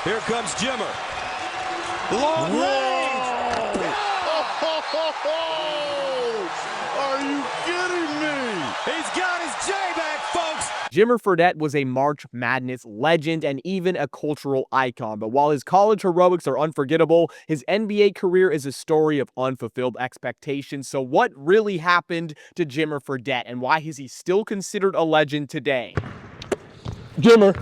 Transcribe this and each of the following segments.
Here comes Jimmer. Long range! Are you kidding me? He's got his J back, folks! Jimmer Fredette was a March Madness legend and even a cultural icon, but while his college heroics are unforgettable, his NBA career is a story of unfulfilled expectations. So what really happened to Jimmer Fredette, and why is he still considered a legend today? Jimmer.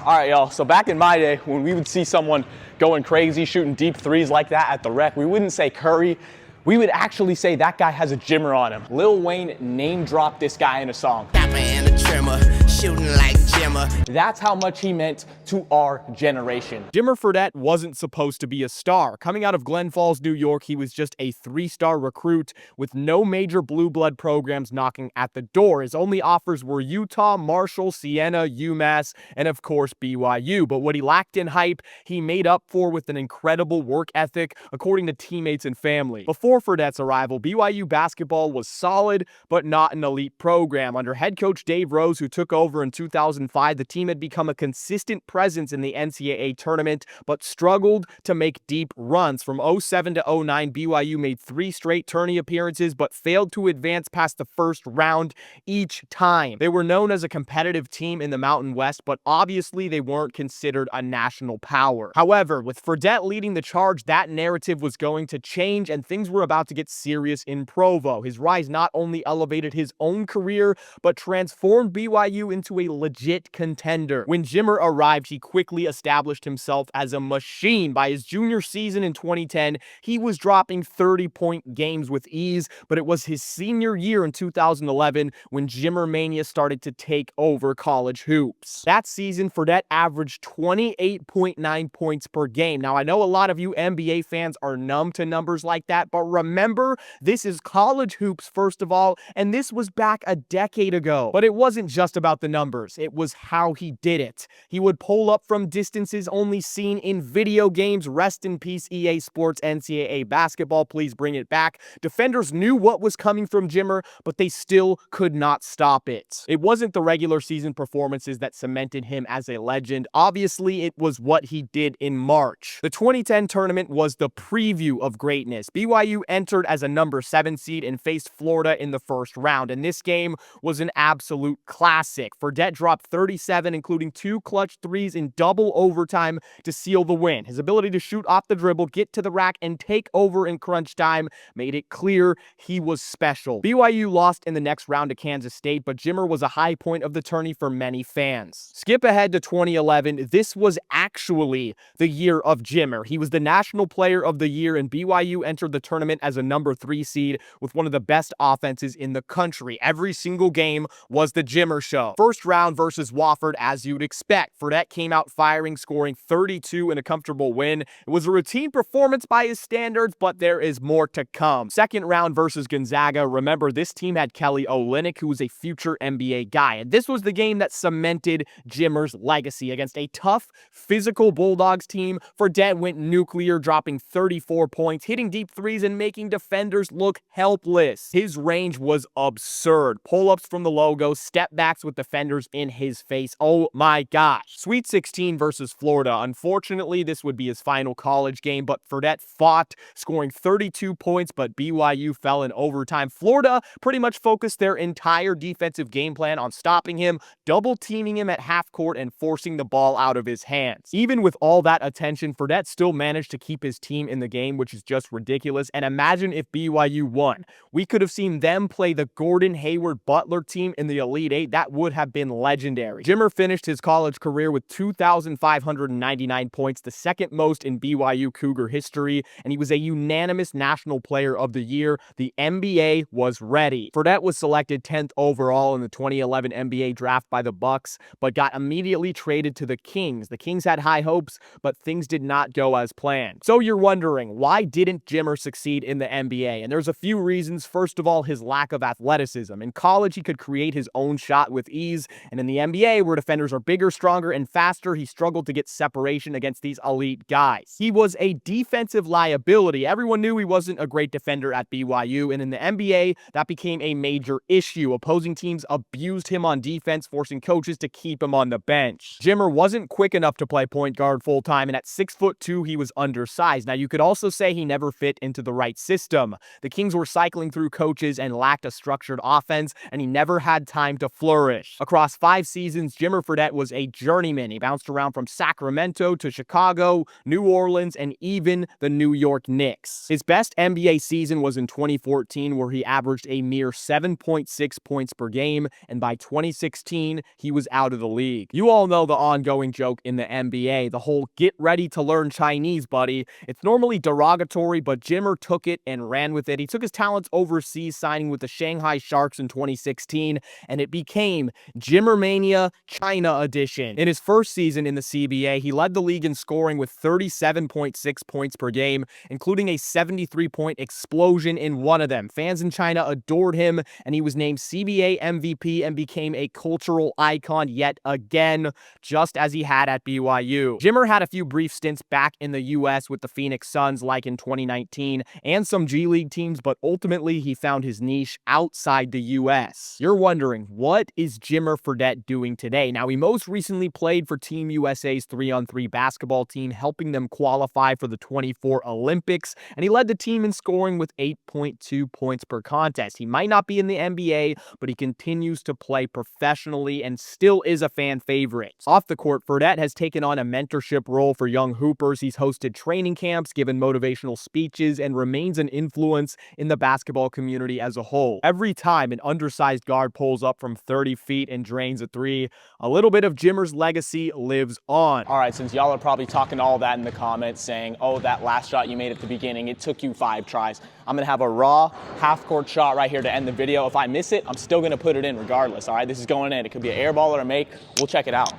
All right, y'all, so back in my day, when we would see someone going crazy, shooting deep threes like that at the rec, we wouldn't say Curry. We would actually say that guy has a Jimmer on him. Lil Wayne name-dropped this guy in a song. And a trimmer, shooting like Jimmer. That's how much he meant to our generation. Jimmer Fredette wasn't supposed to be a star. Coming out of Glen Falls, New York, he was just a 3-star recruit with no major blue blood programs knocking at the door. His only offers were Utah, Marshall, Siena, UMass, and of course BYU. But what he lacked in hype, he made up for with an incredible work ethic, according to teammates and family. Before Fredette's arrival, BYU basketball was solid, but not an elite program. Under head coach Dave Rose, who took over in 2005, the team had become a consistent presence in the NCAA Tournament, but struggled to make deep runs. From 07 to 09, BYU made 3 straight tourney appearances, but failed to advance past the first round each time. They were known as a competitive team in the Mountain West, but obviously they weren't considered a national power. However, with Fredette leading the charge, that narrative was going to change, and things were about to get serious in Provo. His rise not only elevated his own career, but transformed BYU into a legit contender. When Jimmer arrived, he quickly established himself as a machine. By his junior season in 2010, he was dropping 30-point games with ease, but it was his senior year in 2011 when Jimmer mania started to take over college hoops. That season, Fredette averaged 28.9 points per game. Now, I know a lot of you NBA fans are numb to numbers like that, but remember, this is college hoops, first of all, and this was back a decade ago. But it wasn't just about the numbers, it was how he did it. He would pull up from distances only seen in video games. Rest in peace, EA Sports NCAA basketball, please bring it back. Defenders knew what was coming from Jimmer, but they still could not stop it. It wasn't the regular season performances that cemented him as a legend. Obviously, it was what he did in March. The 2010 tournament was the preview of greatness. BYU entered as a number 7 seed and faced Florida in the first round, and this game was an absolute classic. Fredette dropped 37, including 2 clutch threes in double overtime to seal the win. His ability to shoot off the dribble, get to the rack, and take over in crunch time made it clear he was special. BYU lost in the next round to Kansas State, but Jimmer was a high point of the tourney for many fans. Skip ahead to 2011. This was actually the year of Jimmer. He was the National Player of the Year, and BYU entered the tournament as a number 3 seed with one of the best offenses in the country. Every single game was the Jimmer show. First round versus Wofford, as you'd expect. Fredette came out firing, scoring 32 in a comfortable win. It was a routine performance by his standards, but there is more to come. Second round versus Gonzaga. Remember, this team had Kelly Olynyk, who was a future NBA guy, and this was the game that cemented Jimmer's legacy. Against a tough, physical Bulldogs team, Fredette went nuclear, dropping 34 points, hitting deep threes, and making defenders look helpless. His range was absurd. Pull-ups from the logo, step backs with defenders in his face. Oh my gosh. Sweet 16 versus Florida. Unfortunately, this would be his final college game, but Fredette fought, scoring 32 points, but BYU fell in overtime. Florida pretty much focused their entire defensive game plan on stopping him, double teaming him at half court, and forcing the ball out of his hands. Even with all that attention, Fredette still managed to keep his team in the game, which is just ridiculous. And imagine if BYU won. We could have seen them play the Gordon Hayward Butler team in the Elite Eight. That would have been legendary. Jimmer finished his college career with 2,599 points, the second most in BYU Cougar history, and he was a unanimous National Player of the Year. The NBA was ready. Fredette was selected 10th overall in the 2011 NBA draft by the Bucks, but got immediately traded to the Kings. The Kings had high hopes, but things did not go as planned. So you're wondering, why didn't Jimmer succeed in the NBA? And there's a few reasons. First of all, his lack of athleticism. In college, he could create his own shot with ease, threes. And in the NBA, where defenders are bigger, stronger, and faster, he struggled to get separation against these elite guys. He was a defensive liability. Everyone knew he wasn't a great defender at BYU, and in the NBA, that became a major issue. Opposing teams abused him on defense, forcing coaches to keep him on the bench. Jimmer wasn't quick enough to play point guard full-time, and at 6'2", he was undersized. Now, you could also say he never fit into the right system. The Kings were cycling through coaches and lacked a structured offense, and he never had time to flourish. Across 5 seasons, Jimmer Fredette was a journeyman. He bounced around from Sacramento to Chicago, New Orleans, and even the New York Knicks. His best NBA season was in 2014, where he averaged a mere 7.6 points per game, and by 2016, he was out of the league. You all know the ongoing joke in the NBA, the whole "get ready to learn Chinese, buddy." It's normally derogatory, but Jimmer took it and ran with it. He took his talents overseas, signing with the Shanghai Sharks in 2016, and it became Jimmer Mania China Edition. In his first season in the CBA, he led the league in scoring with 37.6 points per game, including a 73-point explosion in one of them. Fans in China adored him, and he was named CBA MVP and became a cultural icon yet again, just as he had at BYU. Jimmer had a few brief stints back in the US with the Phoenix Suns, like in 2019, and some G League teams, but ultimately he found his niche outside the US. You're wondering, what is Jimmer Fredette doing today? Now, he most recently played for Team USA's 3-on-3 basketball team, helping them qualify for the 24 Olympics, and he led the team in scoring with 8.2 points per contest. He might not be in the NBA, but he continues to play professionally and still is a fan favorite. Off the court, Fredette has taken on a mentorship role for young hoopers. He's hosted training camps, given motivational speeches, and remains an influence in the basketball community as a whole. Every time an undersized guard pulls up from 30 feet and drains a three, a little bit of Jimmer's legacy lives on. All right, since y'all are probably talking all that in the comments, saying, oh, that last shot you made at the beginning, it took you 5 tries. I'm gonna have a raw half-court shot right here to end the video. If I miss it, I'm still gonna put it in regardless, all right? This is going in. It could be an air ball or a make. We'll check it out.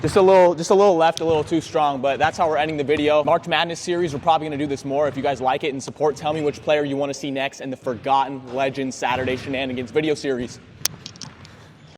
Just a little left, a little too strong, but that's how we're ending the video. March Madness series, we're probably gonna do this more. If you guys like it and support, tell me which player you wanna see next in the Forgotten Legends Saturday Shenanigans video series.